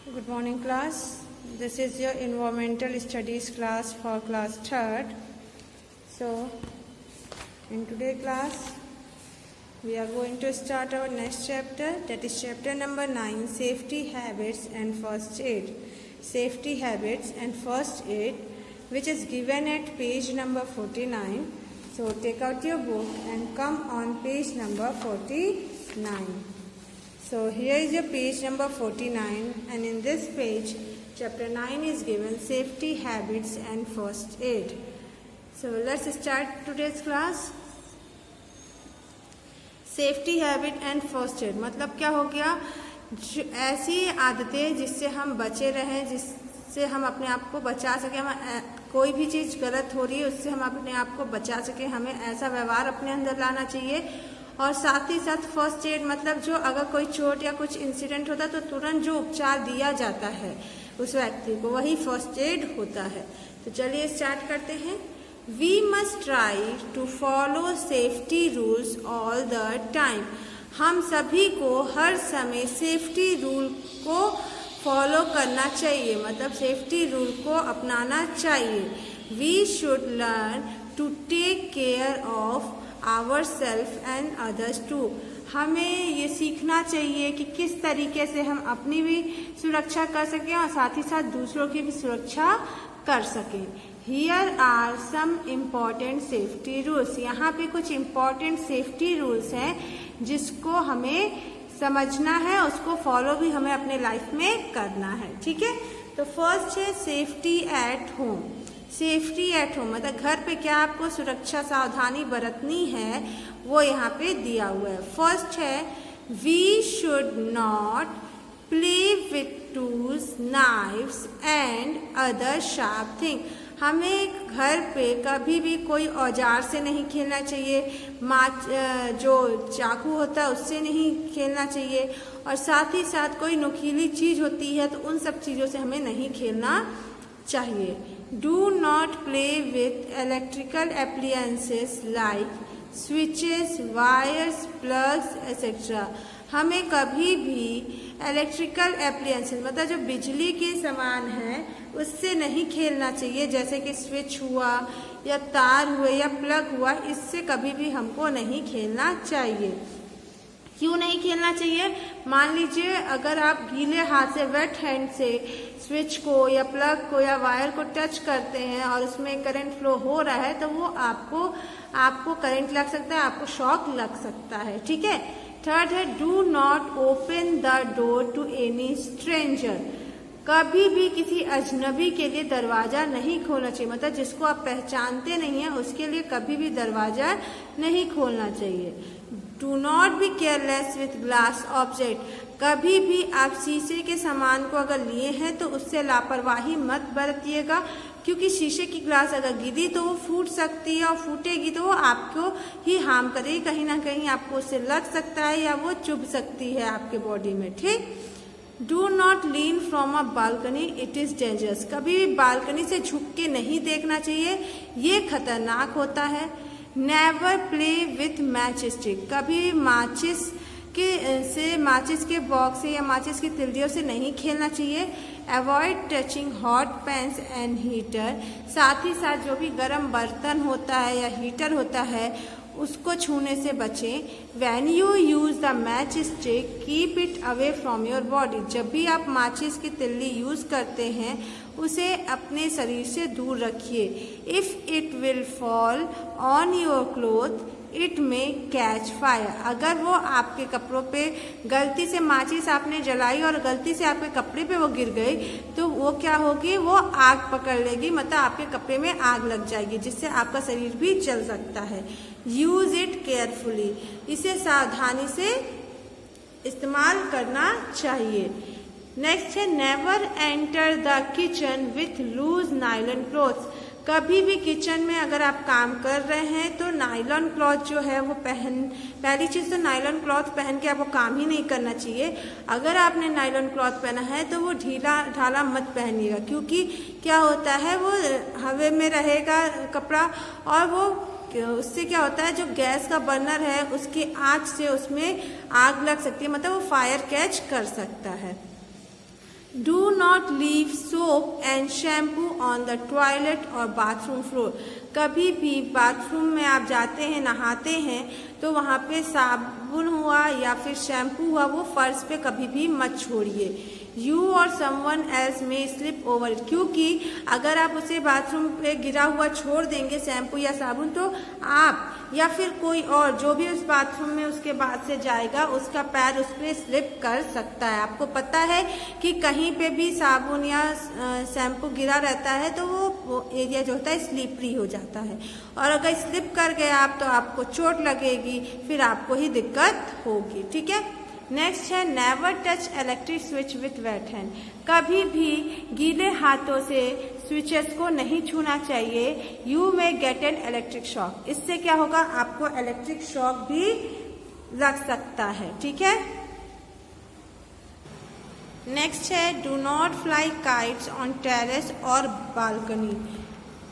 Good morning class. This is your environmental studies class for class 3rd. So in today's class we are going to start our next chapter, that is chapter number 9, safety habits and first aid. Safety habits and first aid, which is given at page number 49. So take out your book and come on page number 49. So here is your page number 49, and in this page chapter 9 is given safety habits and first aid. So let's start today's class. Safety habit and first aid मतलब क्या हो गया, ऐसी आदतें जिससे हम बचे रहें, जिससे हम अपने आप को बचा सकें। हम कोई भी चीज़ गलत हो रही है उससे हम अपने आप को बचा सकें, हमें ऐसा व्यवहार अपने अंदर लाना चाहिए। और साथ ही साथ फर्स्ट एड मतलब जो अगर कोई चोट या कुछ इंसिडेंट होता है तो तुरंत जो उपचार दिया जाता है उस व्यक्ति को, वही फर्स्ट एड होता है। तो चलिए स्टार्ट करते हैं। We must try to follow safety rules all the time. हम सभी को हर समय सेफ्टी रूल को फॉलो करना चाहिए, मतलब सेफ्टी रूल को अपनाना चाहिए। We should learn to take care of ourselves and others too. हमें ये सीखना चाहिए कि किस तरीके से हम अपनी भी सुरक्षा कर सकें और साथ ही साथ दूसरों की भी सुरक्षा कर सकें। Here are some important safety rules. यहाँ पे कुछ important safety rules हैं जिसको हमें समझना है, उसको फॉलो भी हमें अपने लाइफ में करना है, ठीक है। तो फर्स्ट है safety at home. Safety at home मतलब घर पे क्या आपको सुरक्षा सावधानी बरतनी है वो यहाँ पे दिया हुआ है। फर्स्ट है we should not play with tools, knives and other sharp thing. हमें घर पे कभी भी कोई औजार से नहीं खेलना चाहिए, जो चाकू होता है उससे नहीं खेलना चाहिए, और साथ ही साथ कोई नुकीली चीज़ होती है तो उन सब चीज़ों से हमें नहीं खेलना चाहिए। Do not play with electrical appliances like switches, wires, plugs etcetera. हमें कभी भी इलेक्ट्रिकल एप्लियंसेस मतलब जो बिजली के सामान है उससे नहीं खेलना चाहिए, जैसे कि स्विच हुआ या तार हुए या प्लग हुआ, इससे कभी भी हमको नहीं खेलना चाहिए। क्यों नहीं खेलना चाहिए? मान लीजिए अगर आप गीले हाथ से, वेट हैंड से स्विच को या प्लग को या वायर को टच करते हैं और उसमें करंट फ्लो हो रहा है तो वो आपको करंट लग सकता है, आपको शॉक लग सकता है, ठीक है। थर्ड है do not open the door to any stranger. कभी भी किसी अजनबी के लिए दरवाजा नहीं खोलना चाहिए, मतलब जिसको आप पहचानते नहीं हैं उसके लिए कभी भी दरवाजा नहीं खोलना चाहिए। Do not be careless with glass object. कभी भी आप शीशे के सामान को अगर लिए हैं तो उससे लापरवाही मत बरतिएगा, क्योंकि शीशे की ग्लास अगर गिरी तो वो फूट सकती है, और फूटेगी तो वो आपको ही हार्म करेगी, कहीं ना कहीं आपको उससे लग सकता है या वो चुभ सकती है आपके बॉडी में, ठीक। Do not lean from a balcony, it is dangerous. कभी भी बालकनी से झुक के नहीं देखना चाहिए, ये खतरनाक होता है। Never play with match stick. कभी माचिस के बॉक्स से या माचिस की तिल्लियों से नहीं खेलना चाहिए। Avoid touching hot pans and heater. साथ ही साथ जो भी गर्म बर्तन होता है या हीटर होता है उसको छूने से बचें। When you use the match stick keep it away from your body. जब भी आप माचिस की तिल्ली यूज़ करते हैं उसे अपने शरीर से दूर रखिए। If it will fall on your cloth it में कैच फायर। अगर वो आपके कपड़ों पे गलती से माचिस आपने जलाई और गलती से आपके कपड़े पे वो गिर गई तो वो क्या होगी, वो आग पकड़ लेगी, मतलब आपके कपड़े में आग लग जाएगी जिससे आपका शरीर भी जल सकता है। Use it carefully. इसे सावधानी से इस्तेमाल करना चाहिए। नेक्स्ट है never enter the kitchen with loose nylon clothes. कभी भी किचन में अगर आप काम कर रहे हैं तो नायलॉन क्लॉथ जो है वो पहली चीज़ तो नायलॉन क्लॉथ पहन के आपको काम ही नहीं करना चाहिए। अगर आपने नायलॉन क्लॉथ पहना है तो वो ढीला ढाला मत पहनिएगा, क्योंकि क्या होता है वो हवा में रहेगा कपड़ा और वो उससे क्या होता है जो गैस का बर्नर है उसकी आँच से उसमें आग लग सकती है, मतलब वो फायर कैच कर सकता है। Do not leave soap and shampoo on the toilet और बाथरूम फ्लोर। कभी भी बाथरूम में आप जाते हैं, नहाते हैं, तो वहाँ पे साबुन हुआ या फिर शैम्पू हुआ वो फर्श पे कभी भी मत छोड़िए। यू और समवन एल्स में स्लिप ओवर, क्योंकि अगर आप उसे बाथरूम पे गिरा हुआ छोड़ देंगे शैम्पू या साबुन, तो आप या फिर कोई और जो भी उस बाथरूम में उसके बाद से जाएगा उसका पैर उस पर स्लिप कर सकता है। आपको पता है कि कहीं पे भी साबुन या शैम्पू गिरा रहता है तो वो एरिया जो होता है स्लिपरी हो जाता है, और अगर स्लिप कर गए आप तो आपको चोट लगेगी, फिर आपको ही दिक्कत होगी। ठीक है, नेक्स्ट है never touch electric switch with wait hand. कभी भी गीले हाथों से स्विचेस को नहीं छूना चाहिए। यू में गेट एन इलेक्ट्रिक शॉक, इससे क्या होगा, आपको इलेक्ट्रिक शॉक भी लग सकता है। ठीक है, नेक्स्ट है do not fly kites on terrace और बालकनी।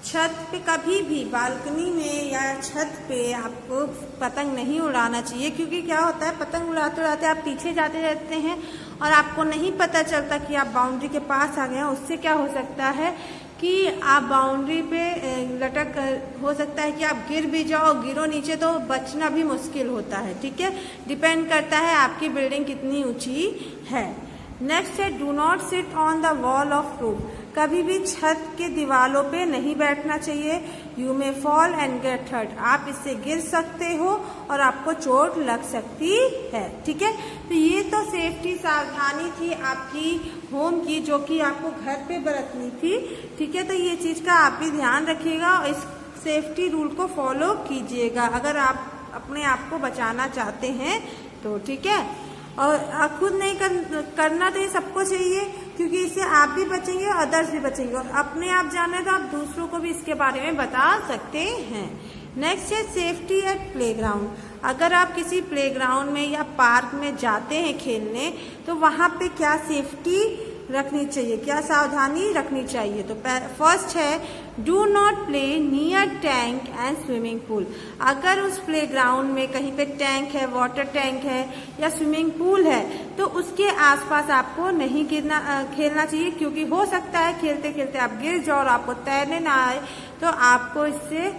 छत पे कभी भी, बालकनी में या छत पे आपको पतंग नहीं उड़ाना चाहिए, क्योंकि क्या होता है, पतंग उड़ाते उड़ाते आप पीछे जाते रहते हैं और आपको नहीं पता चलता कि आप बाउंड्री के पास आ गए हैं। उससे क्या हो सकता है कि आप बाउंड्री पे लटक, हो सकता है कि आप गिर भी जाओ, गिरो नीचे तो बचना भी मुश्किल होता है। ठीक है, डिपेंड करता है आपकी बिल्डिंग कितनी ऊंची है। नेक्स्ट है do not sit on the wall of roof. कभी भी छत के दीवालों पे नहीं बैठना चाहिए। You may fall and get hurt, आप इससे गिर सकते हो और आपको चोट लग सकती है। ठीक है, तो ये तो सेफ्टी सावधानी थी आपकी होम की, जो कि आपको घर पे बरतनी थी। ठीक है, तो ये चीज का आप भी ध्यान रखिएगा और इस सेफ्टी रूल को फॉलो कीजिएगा अगर आप अपने आप को बचाना चाहते हैं तो। ठीक है, और खुद नहीं करना तो ये सबको चाहिए, क्योंकि इससे आप भी बचेंगे और अदर्स भी बचेंगे, और अपने आप जाना है तो आप दूसरों को भी इसके बारे में बता सकते हैं। नेक्स्ट है सेफ्टी एट प्लेग्राउंड। अगर आप किसी प्लेग्राउंड में या पार्क में जाते हैं खेलने, तो वहाँ पे क्या सेफ्टी रखनी चाहिए, क्या सावधानी रखनी चाहिए। तो फर्स्ट है do not play near tank and swimming pool. अगर उस प्लेग्राउंड में कहीं पे टैंक है, वाटर टैंक है या स्विमिंग पूल है, तो उसके आसपास आपको नहीं खेलना चाहिए, क्योंकि हो सकता है खेलते खेलते आप गिर जाओ और आपको तैरने ना आए, तो आपको इससे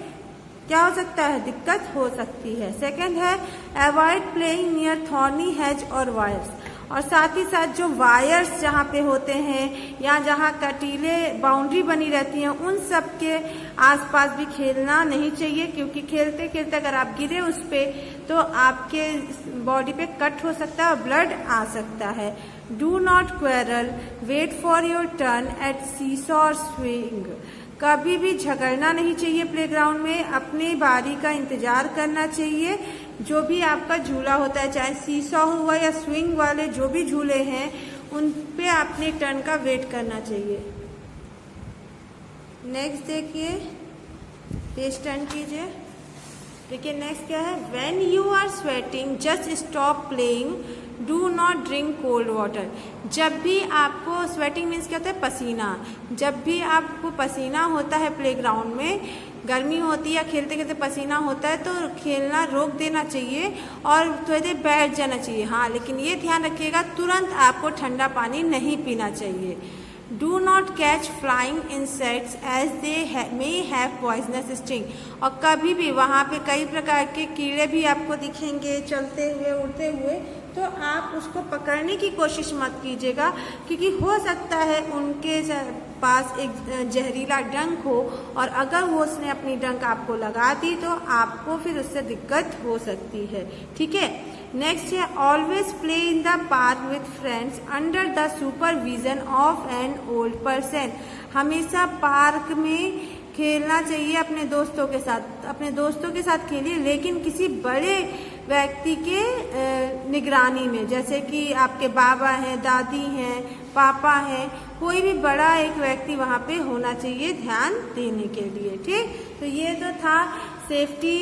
क्या हो सकता है, दिक्कत हो सकती है। सेकंड है avoid playing near thorny hedge और वायर्स। और साथ ही साथ जो वायर्स जहाँ पे होते हैं या जहाँ कटीले बाउंड्री बनी रहती हैं, उन सब के आसपास भी खेलना नहीं चाहिए, क्योंकि खेलते खेलते अगर आप गिरे उस पे तो आपके बॉडी पे कट हो सकता है और ब्लड आ सकता है। Do not quarrel, wait for your turn at seesaw और स्विंग। कभी भी झगड़ना नहीं चाहिए प्लेग्राउंड में, अपनी बारी का इंतजार करना चाहिए। जो भी आपका झूला होता है, चाहे सीसॉ हुआ या स्विंग वाले जो भी झूले हैं, उन पे अपने टर्न का वेट करना चाहिए। नेक्स्ट देखिए, पेज टर्न कीजिए। देखिए नेक्स्ट क्या है, when you are sweating just stop playing, do not drink cold water. जब भी आपको स्वेटिंग मीन्स क्या होता है, पसीना। जब भी आपको पसीना होता है प्लेग्राउंड में, गर्मी होती है या खेलते खेलते पसीना होता है, तो खेलना रोक देना चाहिए और थोड़ी देर बैठ जाना चाहिए। हाँ, लेकिन ये ध्यान रखिएगा तुरंत आपको ठंडा पानी नहीं पीना चाहिए। Do not catch flying insects as they may have poisonous sting. और कभी भी वहाँ पे कई प्रकार के कीड़े भी आपको दिखेंगे चलते हुए, उड़ते हुए, तो आप उसको पकड़ने की कोशिश मत कीजिएगा, क्योंकि हो सकता है उनके पास एक जहरीला डंक हो, और अगर वो उसने अपनी डंक आपको लगा दी तो आपको फिर उससे दिक्कत हो सकती है। ठीक है, नेक्स्ट है always play in the park with friends under the supervision of an old person. हमेशा पार्क में खेलना चाहिए अपने दोस्तों के साथ। अपने दोस्तों के साथ खेलिए, लेकिन किसी बड़े व्यक्ति के निगरानी में, जैसे कि आपके बाबा हैं, दादी हैं, पापा हैं, कोई भी बड़ा एक व्यक्ति वहाँ पे होना चाहिए ध्यान देने के लिए। ठीक, तो ये तो था सेफ्टी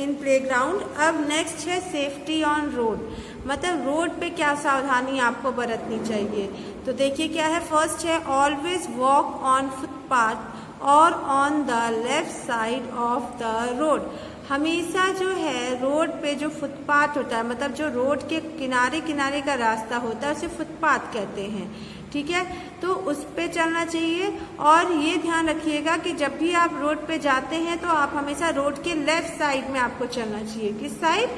इन प्लेग्राउंड। अब नेक्स्ट है सेफ्टी ऑन रोड, मतलब रोड पे क्या सावधानी आपको बरतनी चाहिए। तो देखिए क्या है, फर्स्ट है ऑलवेज वॉक ऑन फुटपाथ और on the left side of the road. हमेशा जो है रोड पे जो फुटपाथ होता है, मतलब जो रोड के किनारे किनारे का रास्ता होता है उसे फुटपाथ कहते हैं, ठीक है। तो उस पे चलना चाहिए। और ये ध्यान रखिएगा कि जब भी आप रोड पे जाते हैं तो आप हमेशा रोड के लेफ्ट साइड में आपको चलना चाहिए। किस साइड?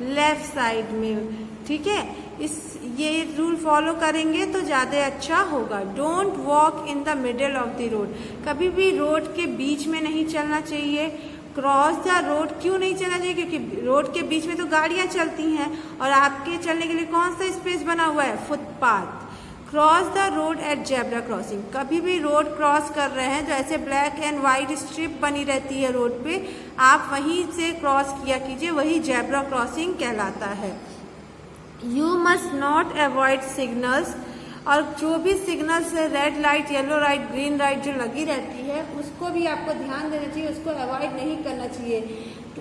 लेफ्ट साइड में, ठीक है। ये रूल फॉलो करेंगे तो ज़्यादा अच्छा होगा। Don't walk in the middle of the road, कभी भी रोड के बीच में नहीं चलना चाहिए। क्रॉस द रोड क्यों नहीं चलना चाहिए? क्योंकि रोड के बीच में तो गाड़ियां चलती हैं और आपके चलने के लिए कौन सा स्पेस बना हुआ है? Footpath. Cross the road at zebra crossing, कभी भी रोड क्रॉस कर रहे हैं तो ऐसे ब्लैक एंड वाइट स्ट्रिप बनी रहती है रोड पे, आप वहीं से क्रॉस किया कीजिए, वही जेब्रा क्रॉसिंग कहलाता है। You must not avoid signals, और जो भी सिग्नल्स है, red light, yellow light, green light जो लगी रहती है उसको भी आपको ध्यान देना चाहिए, उसको अवॉइड नहीं करना चाहिए।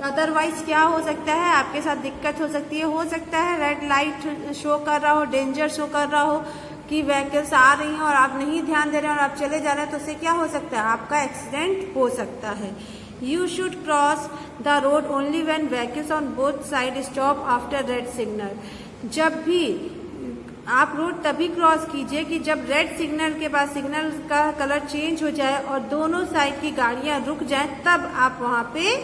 अदरवाइज क्या हो सकता है? आपके साथ दिक्कत हो सकता है रेड लाइट शो कर रहा हो, डेंजर शो कर रहा हो कि व्हीकल्स आ रही हैं और आप नहीं ध्यान दे रहे हैं और आप चले जा रहे हैं, तो उससे क्या हो सकता है? आपका एक्सीडेंट हो सकता है। You should cross the road only when vehicles on both side stop after red signal, जब भी आप रोड तभी क्रॉस कीजिए कि जब रेड सिग्नल के बाद सिग्नल का कलर चेंज हो जाए और दोनों साइड की गाड़ियां रुक जाएं, तब आप वहां पे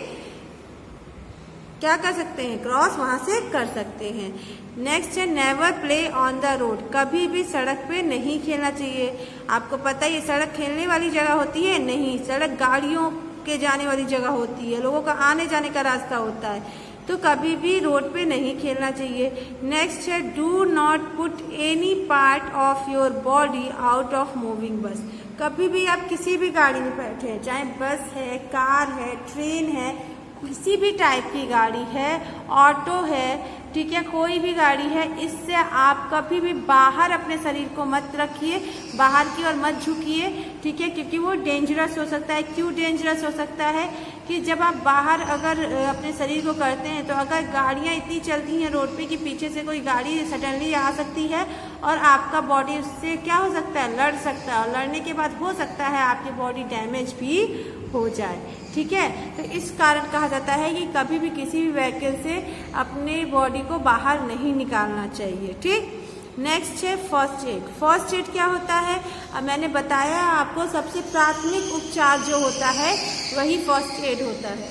क्या कर सकते हैं? क्रॉस वहां से कर सकते हैं। नेक्स्ट है never play on the road, कभी भी सड़क पे नहीं खेलना चाहिए। आपको पता है ये सड़क खेलने वाली जगह होती है? नहीं, सड़क गाड़ियों के जाने वाली जगह होती है, लोगों का आने जाने का रास्ता होता है, तो कभी भी रोड पे नहीं खेलना चाहिए। नेक्स्ट है do not put any part of your body out of moving बस, कभी भी आप किसी भी गाड़ी में बैठे हैं, चाहे बस है, कार है, ट्रेन है, किसी भी टाइप की गाड़ी है, ऑटो है, ठीक है, कोई भी गाड़ी है, इससे आप कभी भी बाहर अपने शरीर को मत रखिए, बाहर की ओर मत झुकिए, ठीक है, क्योंकि वो डेंजरस हो सकता है। क्यों डेंजरस हो सकता है? कि जब आप बाहर अगर अपने शरीर को करते हैं तो अगर गाड़ियां इतनी चलती हैं रोड पे कि पीछे से कोई गाड़ी सडनली आ सकती है और आपका बॉडी उससे क्या हो सकता है? लड़ सकता है, और लड़ने के बाद हो सकता है आपकी बॉडी डैमेज भी हो जाए, ठीक है। तो इस कारण कहा जाता है कि कभी भी किसी भी व्हीकल से अपने बॉडी को बाहर नहीं निकालना चाहिए, ठीक। नेक्स्ट है फर्स्ट एड। फर्स्ट एड क्या होता है? अब मैंने बताया आपको, सबसे प्राथमिक उपचार जो होता है वही फर्स्ट एड होता है।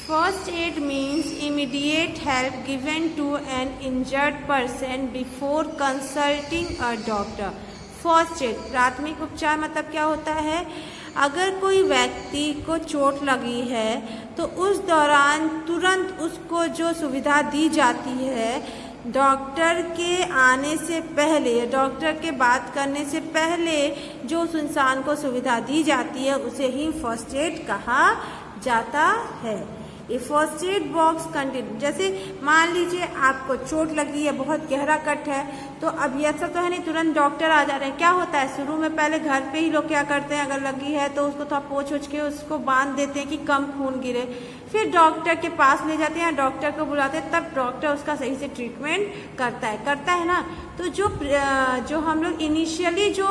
First aid means immediate help given to an injured person before consulting a doctor. First aid प्राथमिक उपचार मतलब क्या होता है? अगर कोई व्यक्ति को चोट लगी है तो उस दौरान तुरंत उसको जो सुविधा दी जाती है, डॉक्टर के आने से पहले, डॉक्टर के बात करने से पहले जो उस इंसान को सुविधा दी जाती है उसे ही फर्स्ट एड कहा जाता है। ये फर्स्ट एड बॉक्स कंटेन, जैसे मान लीजिए आपको चोट लगी है, बहुत गहरा कट है, तो अब ये ऐसा तो है नहीं तुरंत डॉक्टर आ जा रहे हैं। क्या होता है शुरू में? पहले घर पे ही लोग क्या करते हैं, अगर लगी है तो उसको थोड़ा पोंछ ओछ के उसको बांध देते हैं कि कम खून गिरे, फिर डॉक्टर के पास ले जाते हैं, डॉक्टर को बुलाते हैं, तब डॉक्टर उसका सही से ट्रीटमेंट करता है ना। तो जो हम लोग इनिशियली जो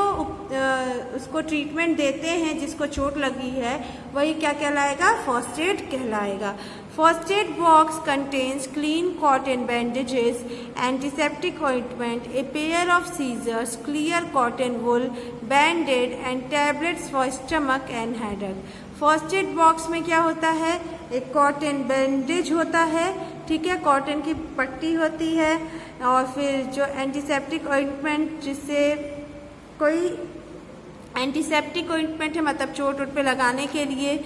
उसको ट्रीटमेंट देते हैं जिसको चोट लगी है, वही क्या कहलाएगा? फर्स्ट एड कहलाएगा। First aid box contains clean cotton bandages, antiseptic ointment, a pair of scissors, clear cotton wool, banded and tablets for stomach and headache. First aid box में क्या होता है? एक कॉटन बैंडेज होता है, ठीक है, कॉटन की पट्टी होती है, और फिर जो एंटीसेप्टिक ऑइंटमेंट, जिससे कोई एंटीसेप्टिक ऑइंटमेंट है मतलब चोट वोट पे लगाने के लिए,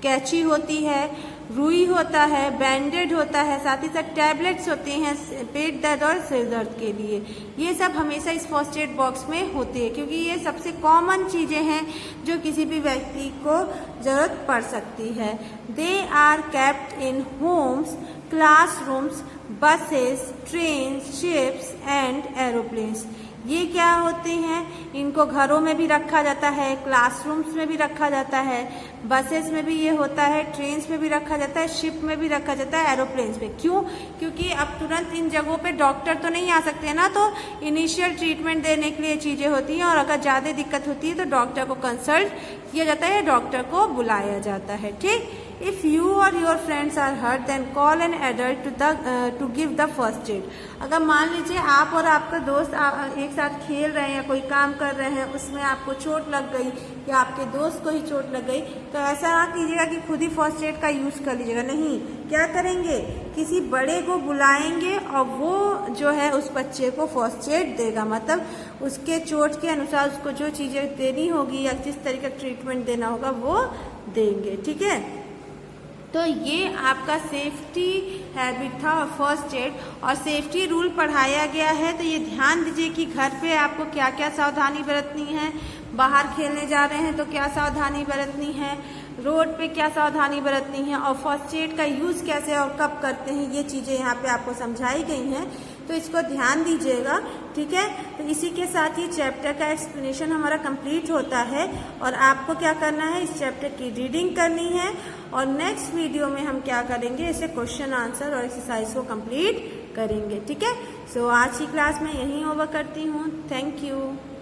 कैंची होती है, रुई होता है, बैंडेड होता है, साथ ही साथ टैबलेट्स होते हैं पेट दर्द और सिर दर्द के लिए। ये सब हमेशा इस फर्स्ट एड बॉक्स में होते हैं, क्योंकि ये सबसे कॉमन चीज़ें हैं जो किसी भी व्यक्ति को ज़रूरत पड़ सकती है। They are kept in homes, classrooms, buses, train, ships and aeroplanes. ये क्या होते हैं? इनको घरों में भी रखा जाता है, क्लासरूम्स में भी रखा जाता है, बसेस में भी ये होता है, ट्रेन्स में भी रखा जाता है, शिप में भी रखा जाता है, एरोप्लेन्स में। क्यों? क्योंकि अब तुरंत इन जगहों पे डॉक्टर तो नहीं आ सकते ना, तो इनिशियल ट्रीटमेंट देने के लिए चीज़ें होती हैं, और अगर ज़्यादा दिक्कत होती है तो डॉक्टर को कंसल्ट किया जाता है, डॉक्टर को बुलाया जाता है, ठीक। If you or your friends are hurt then call an adult to give the first aid. अगर मान लीजिए आप और आपका दोस्त एक साथ खेल रहे हैं या कोई काम कर रहे हैं, उसमें आपको चोट लग गई या आपके दोस्त को ही चोट लग गई, तो ऐसा ना कीजिएगा कि खुद ही फर्स्ट एड का यूज़ कर लीजिएगा। नहीं, क्या करेंगे, किसी बड़े को बुलाएंगे और वो जो है उस बच्चे को फर्स्ट एड देगा, मतलब उसके चोट के अनुसार उसको जो चीज़ें देनी होगी या जिस तरीके का ट्रीटमेंट देना होगा वो देंगे। ठीक है, तो ये आपका सेफ्टी हैबिट था और फर्स्ट एड और सेफ्टी रूल पढ़ाया गया है। तो ये ध्यान दीजिए कि घर पे आपको क्या क्या सावधानी बरतनी है, बाहर खेलने जा रहे हैं तो क्या सावधानी बरतनी है, रोड पे क्या सावधानी बरतनी है और फर्स्ट एड का यूज़ कैसे और कब करते हैं, ये चीज़ें यहाँ पे आपको समझाई गई हैं। तो इसको ध्यान दीजिएगा। ठीक है, तो इसी के साथ ही चैप्टर का एक्सप्लेनेशन हमारा कंप्लीट होता है और आपको क्या करना है, इस चैप्टर की रीडिंग करनी है और नेक्स्ट वीडियो में हम क्या करेंगे, इसे क्वेश्चन आंसर और एक्सरसाइज को कंप्लीट करेंगे। ठीक है, सो आज की क्लास में यहीं ओवर करती हूँ। Thank you.